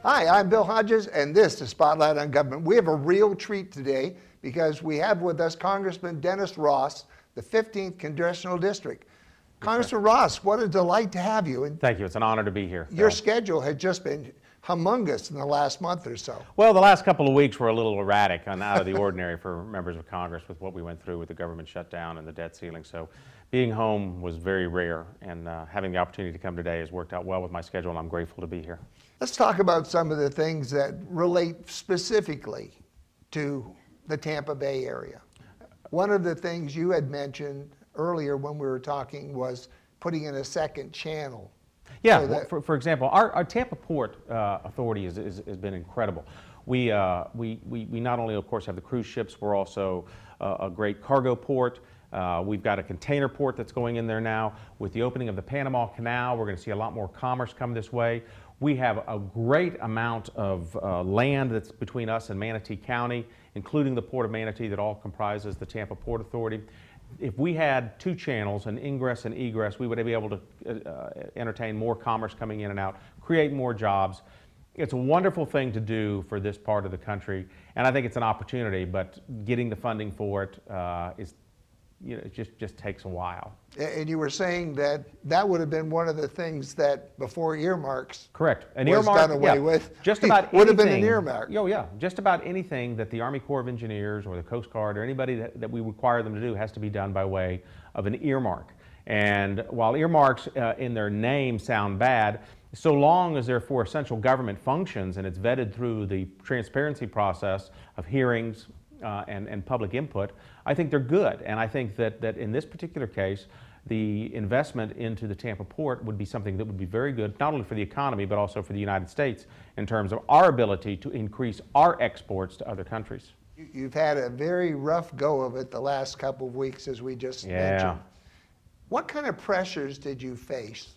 Hi, I'm Bill Hodges, and this is Spotlight on Government. We have a real treat today because we have with us Congressman Dennis Ross, the 15th Congressional District. Congressman Ross, what a delight to have you. And thank you. It's an honor to be here. Your schedule had just been humongous in the last month or so. Well, the last couple of weeks were a little erratic and out of the ordinary for members of Congress with what we went through with the government shutdown and the debt ceiling. So being home was very rare, and having the opportunity to come today has worked out well with my schedule, and I'm grateful to be here. Let's talk about some of the things that relate specifically to the Tampa Bay area. One of the things you had mentioned earlier when we were talking was putting in a second channel. Yeah, so for example, our Tampa Port Authority has been incredible. We not only, of course, have the cruise ships, we're also a great cargo port. We've got a container port that's going in there now. With the opening of the Panama Canal, we're going to see a lot more commerce come this way. We have a great amount of land that's between us and Manatee County, including the Port of Manatee that all comprises the Tampa Port Authority. If we had two channels, an ingress and egress, we would be able to entertain more commerce coming in and out, create more jobs. It's a wonderful thing to do for this part of the country, and I think it's an opportunity, but getting the funding for it it just takes a while. And you were saying that that would have been one of the things that before earmarks correct. An was earmark, done away with. Just about would anything, have been an earmark. Oh yeah, just about anything that the Army Corps of Engineers or the Coast Guard or anybody that we require them to do has to be done by way of an earmark. And while earmarks in their name sound bad, so long as they're for essential government functions and it's vetted through the transparency process of hearings and public input, I think they're good. And I think that in this particular case, the investment into the Tampa Port would be something that would be very good, not only for the economy, but also for the United States in terms of our ability to increase our exports to other countries. You've had a very rough go of it the last couple of weeks, as we just mentioned. What kind of pressures did you face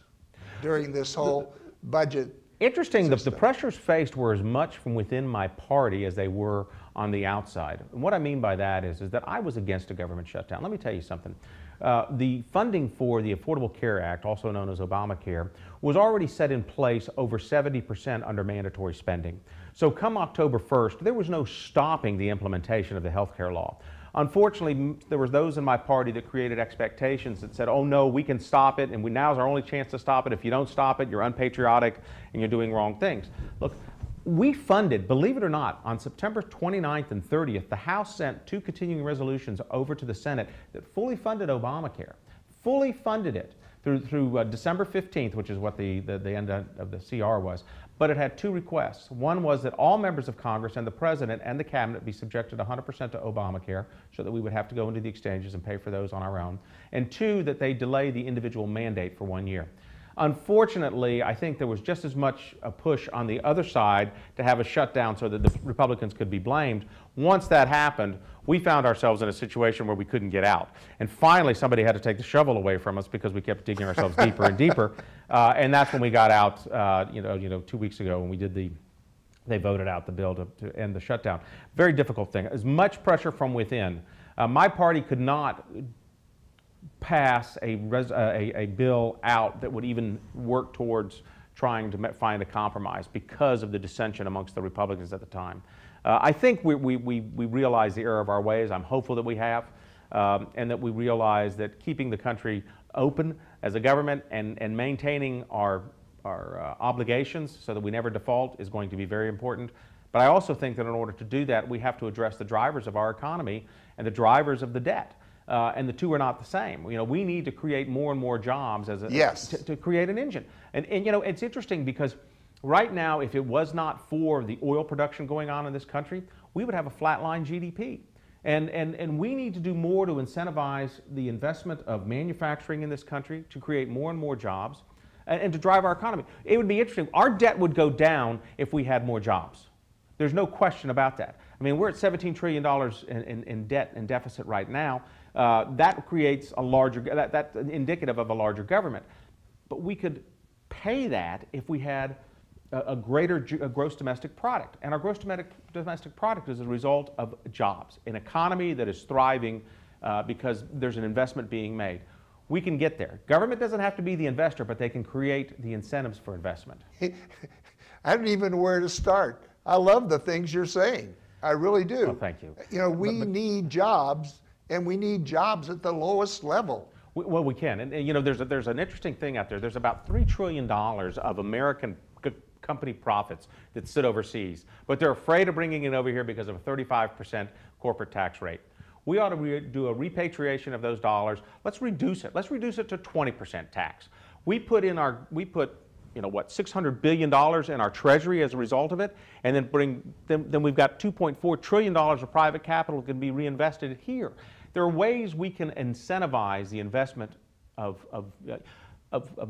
during this whole budget? Interesting, the pressures faced were as much from within my party as they were on the outside. And what I mean by that is that I was against a government shutdown. Let me tell you something. The funding for the Affordable Care Act, also known as Obamacare, was already set in place over 70% under mandatory spending. So come October 1st, there was no stopping the implementation of the health care law. Unfortunately, there were those in my party that created expectations that said, oh no, we can stop it, and now's our only chance to stop it. If you don't stop it, you're unpatriotic and you're doing wrong things. Look, we funded, believe it or not, on September 29th and 30th, the House sent two continuing resolutions over to the Senate that fully funded Obamacare, fully funded it through December 15th, which is what the end of the CR was. But it had two requests. One was that all members of Congress and the President and the Cabinet be subjected 100% to Obamacare so that we would have to go into the exchanges and pay for those on our own. And two, that they delay the individual mandate for 1 year. Unfortunately, I think there was just as much a push on the other side to have a shutdown so that the Republicans could be blamed. Once that happened, we found ourselves in a situation where we couldn't get out. And finally, somebody had to take the shovel away from us because we kept digging ourselves deeper and deeper. And that's when we got out, 2 weeks ago when we did they voted out the bill to end the shutdown. Very difficult thing. As much pressure from within. My party could not pass a bill out that would even work towards trying to find a compromise because of the dissension amongst the Republicans at the time. I think we realize the error of our ways. I'm hopeful that we have, and that we realize that keeping the country open as a government and maintaining our obligations so that we never default is going to be very important. But I also think that in order to do that, we have to address the drivers of our economy and the drivers of the debt. And the two are not the same. We need to create more and more jobs to create an engine. And it's interesting because right now, if it was not for the oil production going on in this country, we would have a flatline GDP. And we need to do more to incentivize the investment of manufacturing in this country to create more and more jobs and to drive our economy. It would be interesting. Our debt would go down if we had more jobs. There's no question about that. I mean, we're at $17 trillion in debt and deficit right now. That creates a larger, that's indicative of a larger government. But we could pay that if we had a greater gross domestic product. And our gross domestic product is a result of jobs, an economy that is thriving because there's an investment being made. We can get there. Government doesn't have to be the investor, but they can create the incentives for investment. I don't even know where to start. I love the things you're saying. I really do. Well, thank you. You know, we need jobs, and we need jobs at the lowest level. Well, we can. And you know, there's an interesting thing out there. There's about $3 trillion of American company profits that sit overseas, but they're afraid of bringing it over here because of a 35% corporate tax rate. We ought to do a repatriation of those dollars. Let's reduce it. Let's reduce it to 20% tax. We put you know what, $600 billion in our treasury as a result of it, and then we've got $2.4 trillion of private capital that can be reinvested here. There are ways we can incentivize the investment of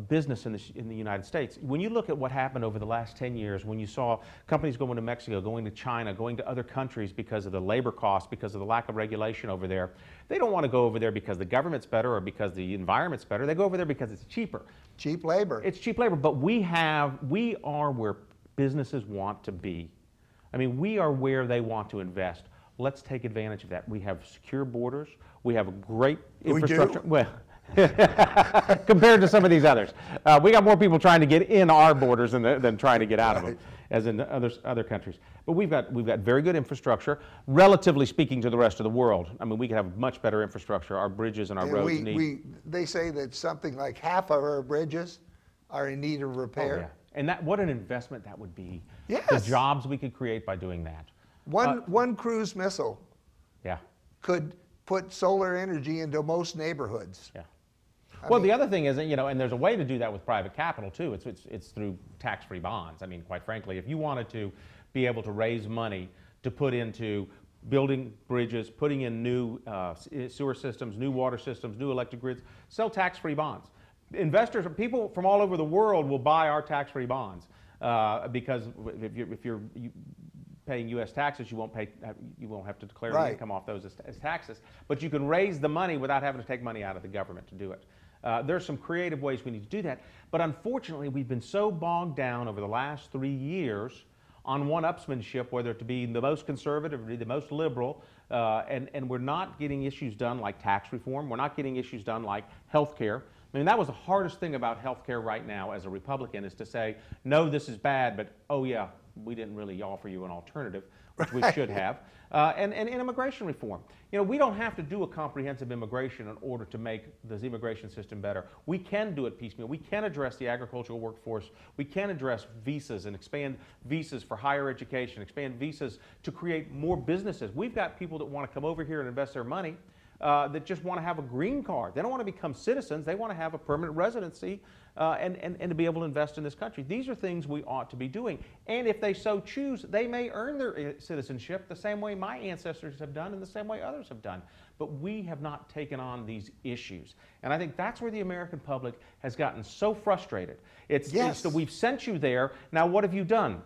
business in the United States. When you look at what happened over the last 10 years, when you saw companies going to Mexico, going to China, going to other countries because of the labor costs, because of the lack of regulation over there, they don't want to go over there because the government's better or because the environment's better. They go over there because it's cheaper. Cheap labor. It's cheap labor, but we are where businesses want to be. I mean, we are where they want to invest. Let's take advantage of that. We have secure borders. We have a great infrastructure. We do? Well, compared to some of these others, we got more people trying to get in our borders than trying to get out of them, as in other countries. But we've got very good infrastructure, relatively speaking, to the rest of the world. I mean, we could have much better infrastructure. Our bridges and our roads need. They say that something like half of our bridges are in need of repair. Oh, yeah. And what an investment that would be. Yes. The jobs we could create by doing that. One cruise missile Yeah. could put solar energy into most neighborhoods. Yeah. Well, the other thing is, you know, and there's a way to do that with private capital too. It's through tax-free bonds. I mean, quite frankly, if you wanted to be able to raise money to put into building bridges, putting in new sewer systems, new water systems, new electric grids, sell tax-free bonds. Investors, people from all over the world will buy our tax-free bonds because if you're paying U.S. taxes, you won't have to declare the income off those as taxes. But you can raise the money without having to take money out of the government to do it. There's some creative ways we need to do that. But unfortunately, we've been so bogged down over the last 3 years on one-upsmanship, whether it to be the most conservative or the most liberal, and we're not getting issues done like tax reform. We're not getting issues done like health care. I mean, that was the hardest thing about health care right now as a Republican, is to say, no, this is bad, but oh yeah, we didn't really offer you an alternative, which we should have. And immigration reform. You know, we don't have to do a comprehensive immigration in order to make this immigration system better. We can do it piecemeal. We can address the agricultural workforce. We can address visas and expand visas for higher education, expand visas to create more businesses. We've got people that want to come over here and invest their money that just want to have a green card. They don't want to become citizens. They want to have a permanent residency and to be able to invest in this country. These are things we ought to be doing. And if they so choose, they may earn their citizenship the same way my ancestors have done and the same way others have done. But we have not taken on these issues. And I think that's where the American public has gotten so frustrated. It's that we've sent you there. Now, what have you done?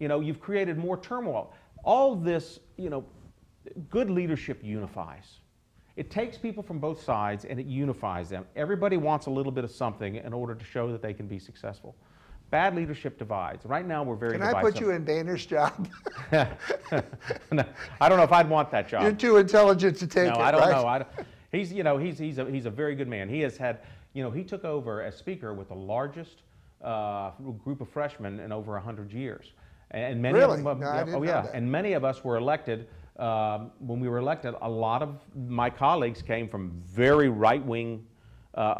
You know, you've created more turmoil. All this, you know, good leadership unifies. It takes people from both sides and it unifies them. Everybody wants a little bit of something in order to show that they can be successful. Bad leadership divides. Right now we're very divisive. Can I put you in Boehner's job? No, I don't know if I'd want that job. You're too intelligent to take it, I don't right? know. He's a very good man. He has had, you know, he took over as speaker with the largest group of freshmen in over 100 years. And many really? of them, No, I didn't know that. And many of us were elected. When we were elected, a lot of my colleagues came from very right-wing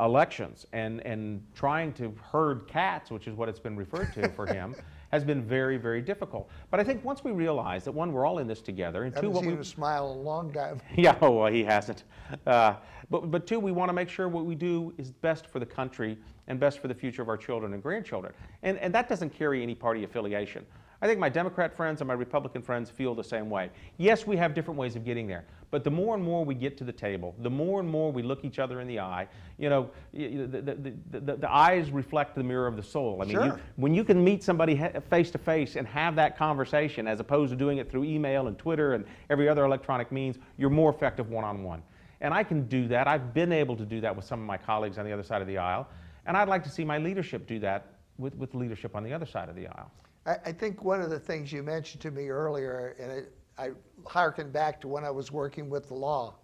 elections, and trying to herd cats, which is what it's been referred to for him, has been very, very difficult. But I think once we realize that, one, we're all in this together, and two, I haven't seen him smile in a long time. Yeah, oh, well, he hasn't. But two, we want to make sure what we do is best for the country and best for the future of our children and grandchildren. And that doesn't carry any party affiliation. I think my Democrat friends and my Republican friends feel the same way. Yes, we have different ways of getting there, but the more and more we get to the table, the more and more we look each other in the eye, you know, the eyes reflect the mirror of the soul. I mean, sure. When you can meet somebody face to face and have that conversation, as opposed to doing it through email and Twitter and every other electronic means, you're more effective one-on-one. And I can do that. I've been able to do that with some of my colleagues on the other side of the aisle, and I'd like to see my leadership do that with leadership on the other side of the aisle. I think one of the things you mentioned to me earlier, and I hearken back to when I was working with the law.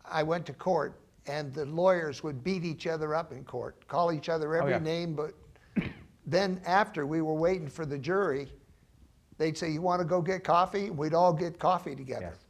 I went to court, and the lawyers would beat each other up in court, call each other every name but then after we were waiting for the jury, they'd say, you want to go get coffee? We'd all get coffee together. Yes.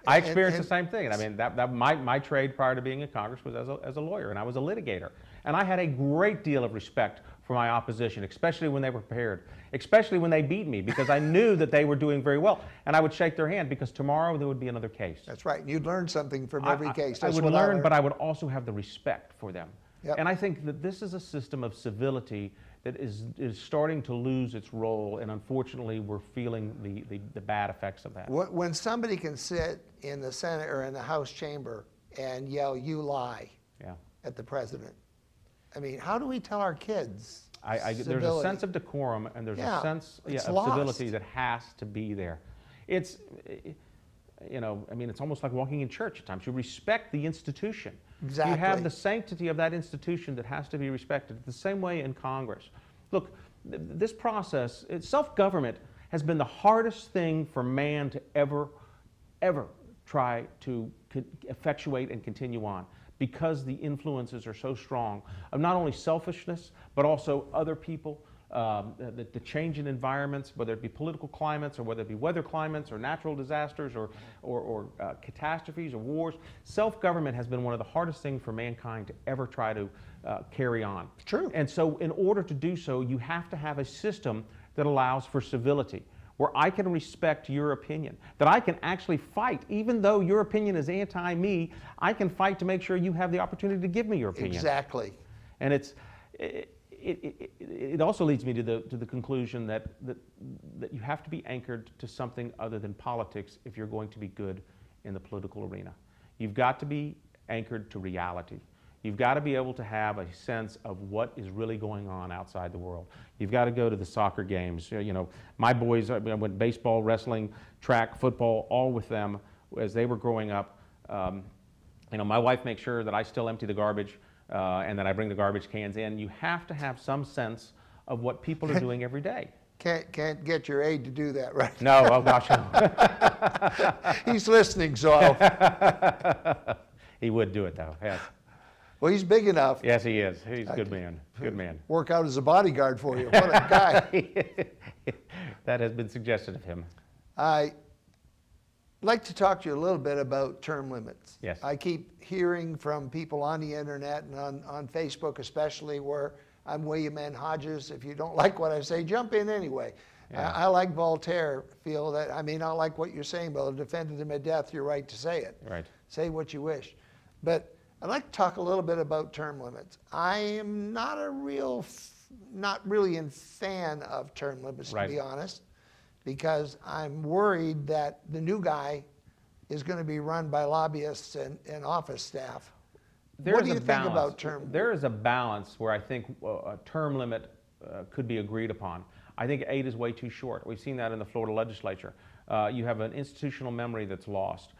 I experienced the same thing. And I mean, my trade prior to being in Congress was as a lawyer, and I was a litigator. And I had a great deal of respect for my opposition, especially when they were prepared, especially when they beat me, because I knew that they were doing very well. And I would shake their hand because tomorrow there would be another case. That's right. And you'd learn something from every case. I would learn, but I would also have the respect for them. Yep. And I think that this is a system of civility that is starting to lose its role, and unfortunately we're feeling the bad effects of that. When somebody can sit in the Senate or in the House chamber and yell, you lie, Yeah. at the president, I mean, how do we tell our kids There's a sense of decorum, and there's a sense of civility that has to be there. It's, you know, I mean, it's almost like walking in church at times. You respect the institution. Exactly. You have the sanctity of that institution that has to be respected. The same way in Congress. Look, this process, self-government has been the hardest thing for man to ever try to effectuate and continue on, because the influences are so strong of not only selfishness, but also other people, the change in environments, whether it be political climates or whether it be weather climates or natural disasters or catastrophes or wars. Self-government has been one of the hardest things for mankind to ever try to carry on. True. And so in order to do so, you have to have a system that allows for civility, where I can respect your opinion, that I can actually fight. Even though your opinion is anti-me, I can fight to make sure you have the opportunity to give me your opinion. Exactly. And it also leads me to the conclusion that you have to be anchored to something other than politics if you're going to be good in the political arena. You've got to be anchored to reality. You've got to be able to have a sense of what is really going on outside the world. You've got to go to the soccer games. You know, my boys, I went baseball, wrestling, track, football, all with them as they were growing up. You know, my wife makes sure that I still empty the garbage and that I bring the garbage cans in. You have to have some sense of what people are doing every day. Can't get your aide to do that, right? No, oh gosh, no. He's listening, so He would do it though, yes. well, he's big enough. Yes, he is. He's a good man. Good man. Work out as a bodyguard for you. What a guy. That has been suggested of him. I'd like to talk to you a little bit about term limits. Yes. I keep hearing from people on the internet and on Facebook especially, where I'm William N. Hodges. If you don't like what I say, jump in anyway. Yeah. I like Voltaire, feel that, I may not like what you're saying, but I'll defend him at death, your right to say it. Right. Say what you wish. But I'd like to talk a little bit about term limits. I am not really a fan of term limits, to be honest, because I'm worried that the new guy is going to be run by lobbyists and office staff. What do you think about term limits? There is a balance where I think a term limit could be agreed upon. I think 8 is way too short. We've seen that in the Florida legislature. You have an institutional memory that's lost.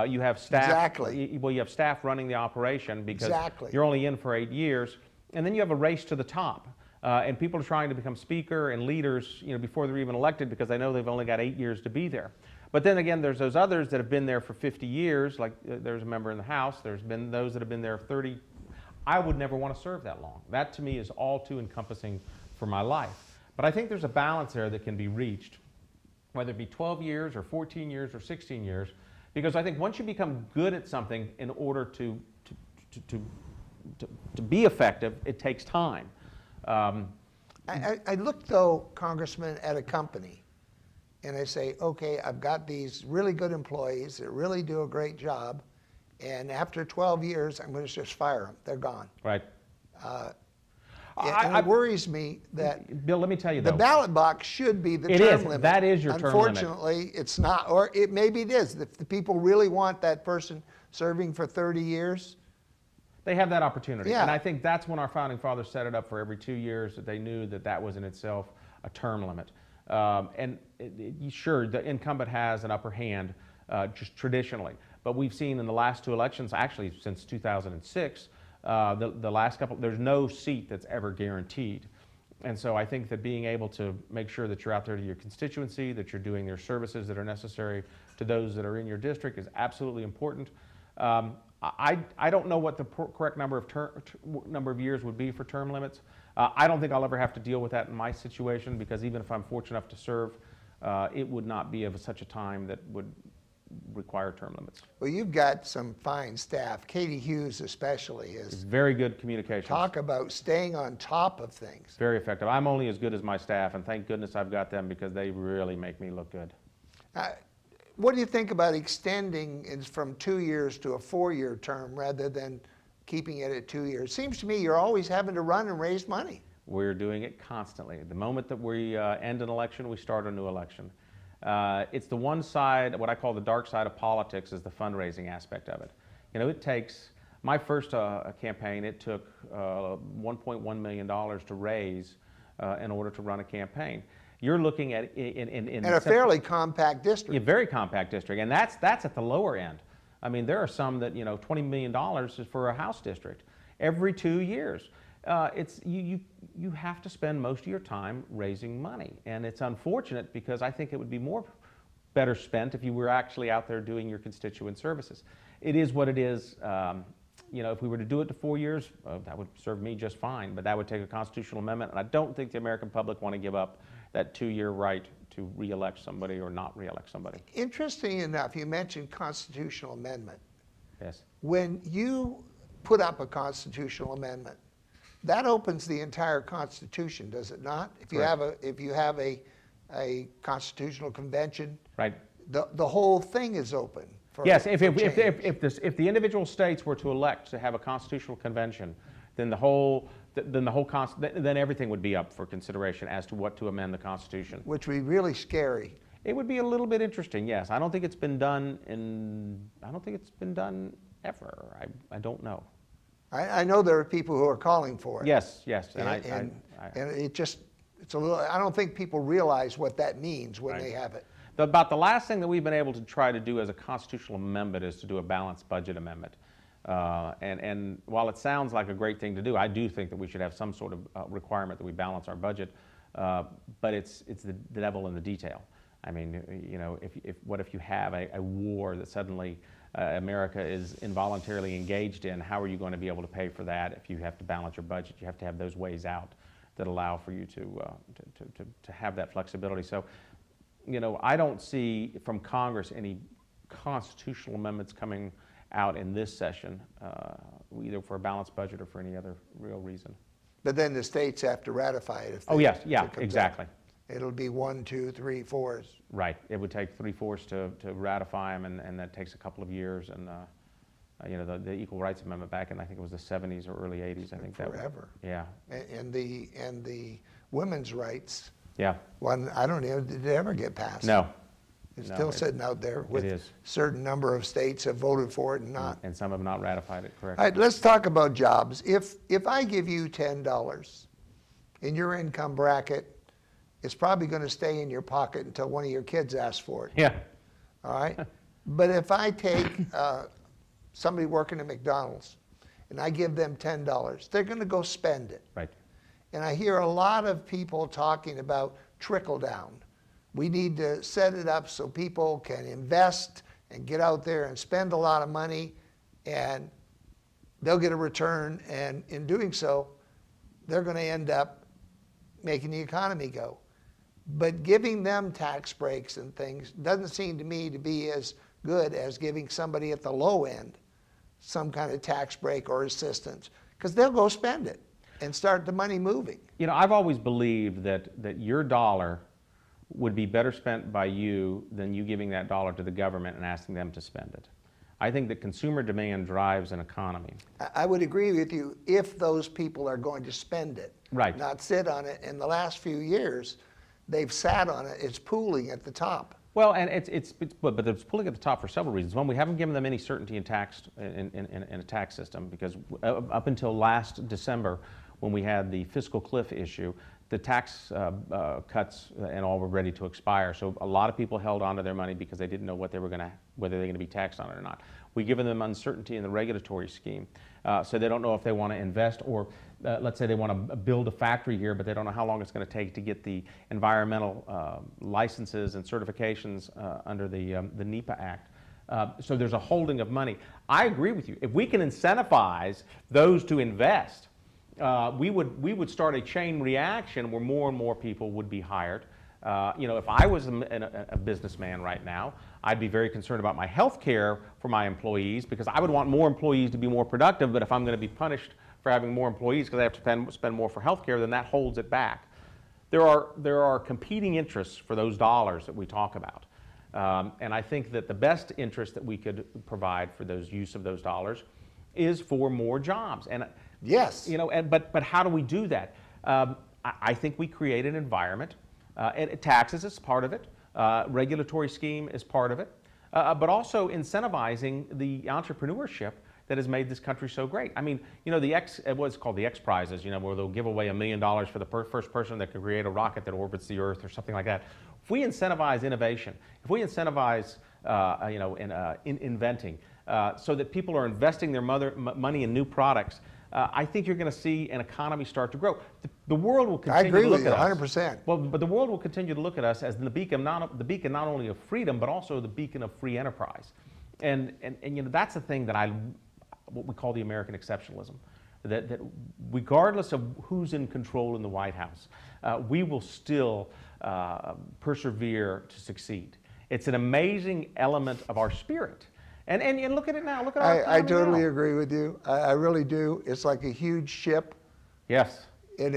You have staff. Exactly. Well, you have staff running the operation because exactly. you're only in for 8 years, and then you have a race to the top. And people are trying to become speaker and leaders, you know, before they're even elected because they know they've only got 8 years to be there. But then again, there's those others that have been there for 50 years, like there's a member in the House. There's been those that have been there 30. I would never want to serve that long. That to me is all too encompassing for my life. But I think there's a balance there that can be reached, whether it be 12 years or 14 years or 16 years, because I think once you become good at something, in order to be effective, it takes time. I look, though, Congressman, at a company, and I say, okay, I've got these really good employees that really do a great job, and after 12 years, I'm going to just fire them. They're gone. Right. And it worries me that Bill, let me tell you, though, the ballot box should be the term limit. That is your term limit. Unfortunately, it's not, or maybe it is. If the people really want that person serving for 30 years, they have that opportunity. Yeah. And I think that's when our founding fathers set it up for every 2 years, that they knew that that was in itself a term limit. Sure, the incumbent has an upper hand just traditionally, but we've seen in the last 2 elections, actually since 2006, the last couple, there's no seat that's ever guaranteed. And so I think that being able to make sure that you're out there to your constituency, that you're doing their services that are necessary to those that are in your district is absolutely important. I don't know what the correct number of years would be for term limits. I don't think I'll ever have to deal with that in my situation, because even if I'm fortunate enough to serve, it would not be of such a time that would require term limits. Well, you've got some fine staff. Katie Hughes especially It's is. very good communication. Talk about staying on top of things. Very effective. I'm only as good as my staff, and thank goodness I've got them, because they really make me look good. What do you think about extending it from 2 years to a 4-year term rather than keeping it at 2 years? Seems to me you're always having to run and raise money. We're doing it constantly. The moment that we end an election, we start a new election. It's the one side, what I call the dark side of politics, is the fundraising aspect of it. You know, it takes, my first campaign, it took $1.1 million to raise in order to run a campaign. You're looking at in a fairly compact district. A very compact district, and that's at the lower end. I mean, there are some that, you know, $20 million is for a House district every 2 years. You have to spend most of your time raising money, and it's unfortunate, because I think it would be better spent if you were actually out there doing your constituent services. It is what it is. You know, if we were to do it to 4 years, that would serve me just fine, but that would take a constitutional amendment, and I don't think the American public want to give up that 2-year right to re-elect somebody or not re-elect somebody. Interesting enough, you mentioned constitutional amendment. Yes. When you put up a constitutional amendment, that opens the entire Constitution, does it not? If you have a constitutional convention, right, the whole thing is open. Yes, if the individual states were to elect to have a constitutional convention, then then everything would be up for consideration as to what to amend the Constitution. Which would be really scary. It would be a little bit interesting, yes. I don't think it's been done ever. I don't know. I know there are people who are calling for it. Yes, yes. And it's a little, I don't think people realize what that means when they have it. About the last thing that we've been able to try to do as a constitutional amendment is to do a balanced budget amendment. And while it sounds like a great thing to do, I do think that we should have some sort of requirement that we balance our budget, but it's the devil in the detail. I mean, you know, what if you have a war that suddenly America is involuntarily engaged in? How are you going to be able to pay for that if you have to balance your budget? You have to have those ways out that allow for you to have that flexibility. So, you know, I don't see from Congress any constitutional amendments coming out in this session, either for a balanced budget or for any other real reason. But then the states have to ratify it. Oh yes, yeah, exactly. It'll be 1, 2, 3, 4s. Right. It would take 3/4 to ratify them, and that takes a couple of years. And you know, the Equal Rights Amendment back in, I think it was the 70s or early 80s. I think forever. Yeah. And the women's rights. Yeah. One, I don't know, did it ever get passed? No. It's still sitting out there with it is. Certain number of states have voted for it and not. And some have not ratified it, correct. All right, let's talk about jobs. If I give you $10 in your income bracket, it's probably going to stay in your pocket until one of your kids asks for it. Yeah. All right? But if I take somebody working at McDonald's and I give them $10, they're going to go spend it. Right. And I hear a lot of people talking about trickle down. We need to set it up so people can invest and get out there and spend a lot of money, and they'll get a return, and in doing so, they're going to end up making the economy go. But giving them tax breaks and things doesn't seem to me to be as good as giving somebody at the low end some kind of tax break or assistance, because they'll go spend it and start the money moving. You know, I've always believed that your dollar would be better spent by you than you giving that dollar to the government and asking them to spend it. I think that consumer demand drives an economy. I would agree with you if those people are going to spend it, right, not sit on it. In the last few years, they've sat on it. It's pooling at the top. Well, and but it's pulling at the top for several reasons. One, we haven't given them any certainty in a tax system, because up until last December, when we had the fiscal cliff issue, the tax cuts and all were ready to expire. So a lot of people held on to their money because they didn't know whether they're going to be taxed on it or not. We've given them uncertainty in the regulatory scheme, so they don't know if they want to invest, or let's say they want to build a factory here, but they don't know how long it's going to take to get the environmental licenses and certifications under the NEPA Act. So there's a holding of money. I agree with you. If we can incentivize those to invest, we would start a chain reaction where more and more people would be hired. You know, if I was a businessman right now, I'd be very concerned about my health care for my employees, because I would want more employees to be more productive. But if I'm going to be punished for having more employees because I have to spend more for health care, then that holds it back. There are competing interests for those dollars that we talk about. And I think that the best interest that we could provide for those use of those dollars is for more jobs. And Yes. you know, but how do we do that? I think we create an environment, and taxes is part of it, regulatory scheme is part of it, but also incentivizing the entrepreneurship that has made this country so great. I mean, you know, what's called the X Prizes, you know, where they'll give away $1 million for the first person that can create a rocket that orbits the Earth or something like that. If we incentivize innovation, if we incentivize, you know, in inventing, so that people are investing their money in new products, I think you're going to see an economy start to grow. The world will continue to look at us. I agree with you 100%. Well, but the world will continue to look at us as the beacon not only of freedom, but also the beacon of free enterprise. And you know, that's the thing that what we call the American exceptionalism. That regardless of who's in control in the White House, we will still persevere to succeed. It's an amazing element of our spirit. And look at it now. Look at our economy I totally now. agree with you. I really do. It's like a huge ship. Yes. And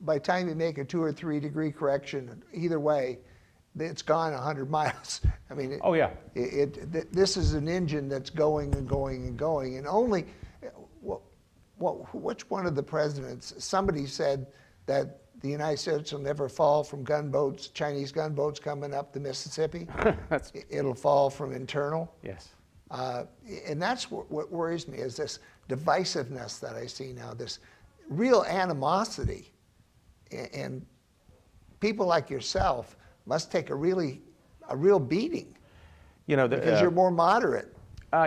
by the time you make a 2 or 3 degree correction, either way, it's gone 100 miles. I mean, Oh yeah. This is an engine that's going and going and going. And only, which one of the presidents, somebody said that the United States will never fall from gunboats, Chinese gunboats coming up the Mississippi. It'll fall from internal. Yes. And that's what worries me, is this divisiveness that I see now, this real animosity. And people like yourself must take a real beating. You know, because you're more moderate.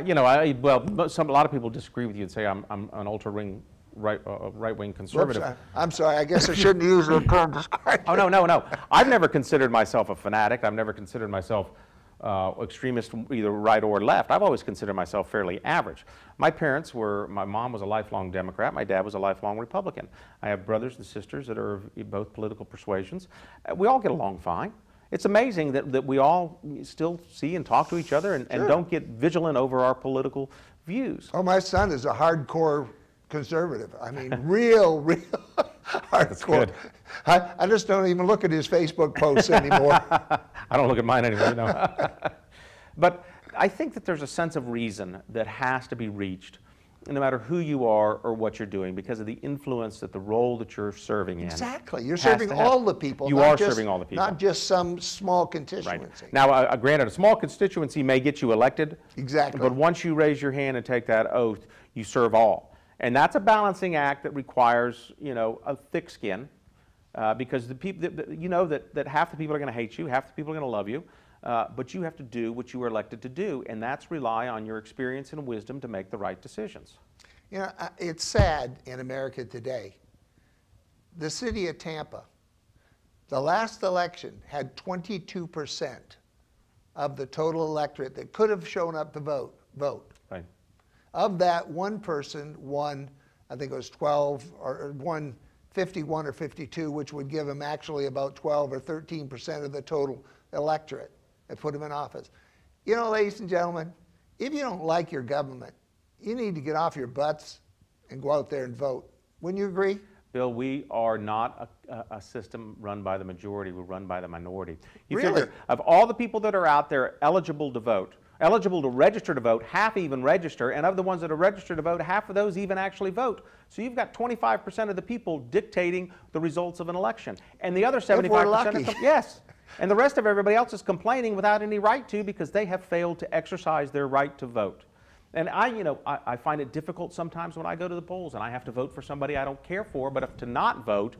You know, a lot of people disagree with you and say I'm an ultra-wing right-wing conservative. Whoops, I'm sorry, I guess I shouldn't use the term describe. Oh, no. I've never considered myself a fanatic. I've never considered myself extremist, either right or left. I've always considered myself fairly average. My mom was a lifelong Democrat, my dad was a lifelong Republican. I have brothers and sisters that are of both political persuasions. We all get along fine. It's amazing that we all still see and talk to each other and don't get vigilant over our political views. Oh, my son is a hardcore conservative. I mean, real hardcore. I just don't even look at his Facebook posts anymore. I don't look at mine anymore, no. But I think that there's a sense of reason that has to be reached, no matter who you are or what you're doing, because of the influence that the role that you're serving in. Exactly. You're serving all the people. You are serving all the people. Not just some small constituency. Right. Now, granted, a small constituency may get you elected. Exactly. But once you raise your hand and take that oath, you serve all. And that's a balancing act that requires, you know, a thick skin, because the people, you know, that half the people are going to hate you, half the people are going to love you, but you have to do what you were elected to do, and that's rely on your experience and wisdom to make the right decisions. You know, it's sad in America today. The city of Tampa, the last election had 22% of the total electorate that could have shown up to vote. Right. Of that, one person won, I think it was 12, or won 51 or 52, which would give him actually about 12 or 13% of the total electorate that put him in office. You know, ladies and gentlemen, if you don't like your government, you need to get off your butts and go out there and vote. Wouldn't you agree? Bill, we are not a system run by the majority, we're run by the minority. You Really? figure, of all the people that are out there eligible to vote, eligible to register to vote, half even register, and of the ones that are registered to vote, half of those even actually vote. So you've got 25% of the people dictating the results of an election. And the other 75% If we're lucky. yes. And the rest of everybody else is complaining without any right to, because they have failed to exercise their right to vote. And I find it difficult sometimes when I go to the polls and I have to vote for somebody I don't care for, but to not vote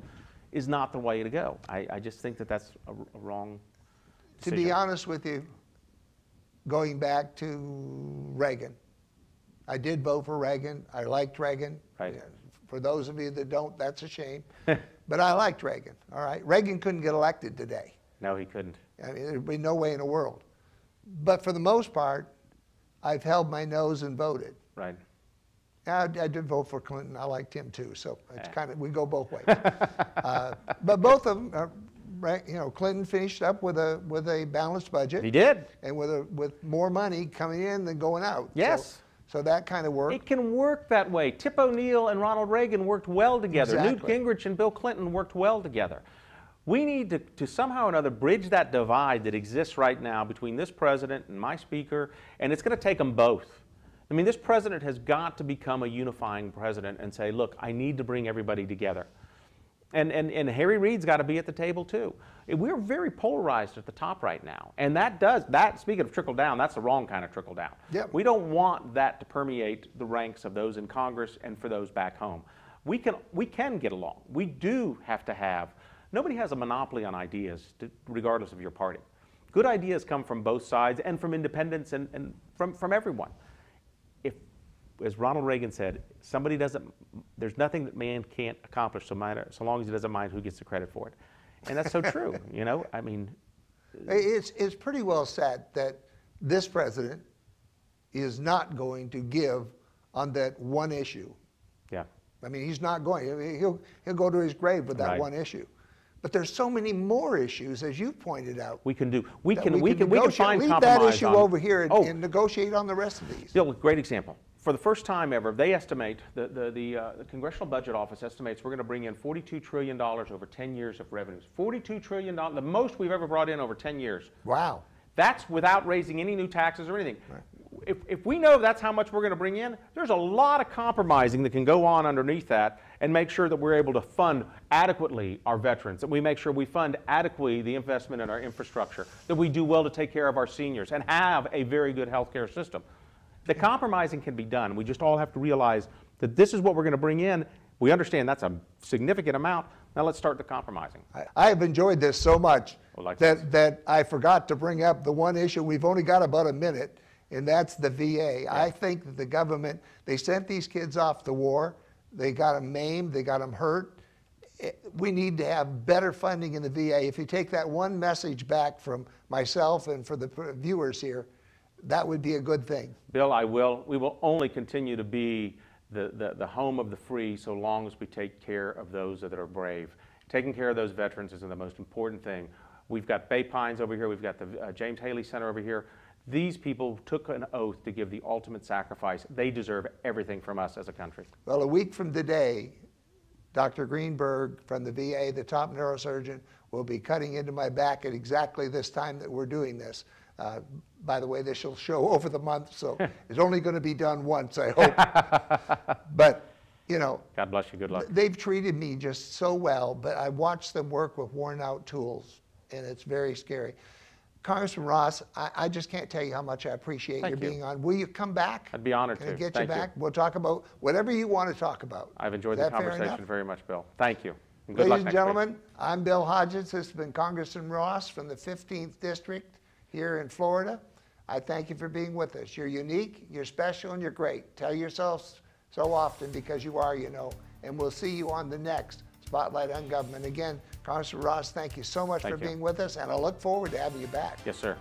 is not the way to go. I just think that that's a wrong decision. To be honest with you, going back to Reagan, I did vote for Reagan. I liked Reagan. Right. For those of you that don't, that's a shame. But I liked Reagan, all right? Reagan couldn't get elected today. No, he couldn't. I mean, there'd be no way in the world. But for the most part, I've held my nose and voted. Right. I did vote for Clinton. I liked him too, so it's kind of, we go both ways. But both of them are, right, you know, Clinton finished up with a balanced budget. He did. And with more money coming in than going out. Yes. So that kind of worked. It can work that way. Tip O'Neill and Ronald Reagan worked well together. Exactly. Newt Gingrich and Bill Clinton worked well together. We need to somehow or another bridge that divide that exists right now between this president and my speaker, and it's going to take them both. I mean, this president has got to become a unifying president and say, look, I need to bring everybody together. And Harry Reid's got to be at the table too. We're very polarized at the top right now. And speaking of trickle down, that's the wrong kind of trickle down. Yep. We don't want that to permeate the ranks of those in Congress and for those back home. We can get along. We do have to have, nobody has a monopoly on ideas regardless of your party. Good ideas come from both sides and from independents and from everyone. If, as Ronald Reagan said, there's nothing that man can't accomplish so long as he doesn't mind who gets the credit for it. And that's so true, you know, I mean. It's pretty well said that this president is not going to give on that one issue. Yeah. I mean, he's not going. I mean, he'll go to his grave with that Right. one issue. But there's so many more issues, as you pointed out. We can find Leave compromise that issue on, over here and negotiate on the rest of these. Bill, great example. For the first time ever, they estimate, the Congressional Budget Office estimates we're going to bring in $42 trillion over 10 years of revenues. $42 trillion, the most we've ever brought in over 10 years. Wow. That's without raising any new taxes or anything. Right. If we know that's how much we're going to bring in, there's a lot of compromising that can go on underneath that and make sure that we're able to fund adequately our veterans, that we make sure we fund adequately the investment in our infrastructure, that we do well to take care of our seniors and have a very good healthcare system. The compromising can be done. We just all have to realize that this is what we're going to bring in. We understand that's a significant amount. Now let's start the compromising. I have enjoyed this so much Well, that I forgot to bring up the one issue. We've only got about a minute, and that's the VA. Yeah. I think that the government, they sent these kids off to war. They got them maimed. They got them hurt. We need to have better funding in the VA. If you take that one message back from myself and for the viewers here, that would be a good thing. Bill, we will only continue to be the home of the free so long as we take care of those that are brave. Taking care of those veterans is the most important thing. We've got Bay Pines over here. We've got the James Haley Center over here. These people took an oath to give the ultimate sacrifice. They deserve everything from us as a country. Well, a week from today, Dr. Greenberg from the VA, the top neurosurgeon, will be cutting into my back at exactly this time that we're doing this. By the way, this will show over the month, so it's only going to be done once, I hope. But, you know, God bless you. Good luck. They've treated me just so well, but I watched them work with worn out tools, and it's very scary. Congressman Ross, I just can't tell you how much I appreciate your being on. Will you come back? I'd be honored Can I to. get Thank you back? you. We'll talk about whatever you want to talk about. I've enjoyed Is the that fair conversation enough? very much, Bill. Thank you. And good luck Ladies and next gentlemen, week. I'm Bill Hodges. This has been Congressman Ross from the 15th District here in Florida. I thank you for being with us. You're unique, you're special, and you're great. Tell yourselves so often because you are, you know. And we'll see you on the next Spotlight on Government. Again, Congressman Ross, thank you so much for being with us, and I look forward to having you back. Yes, sir.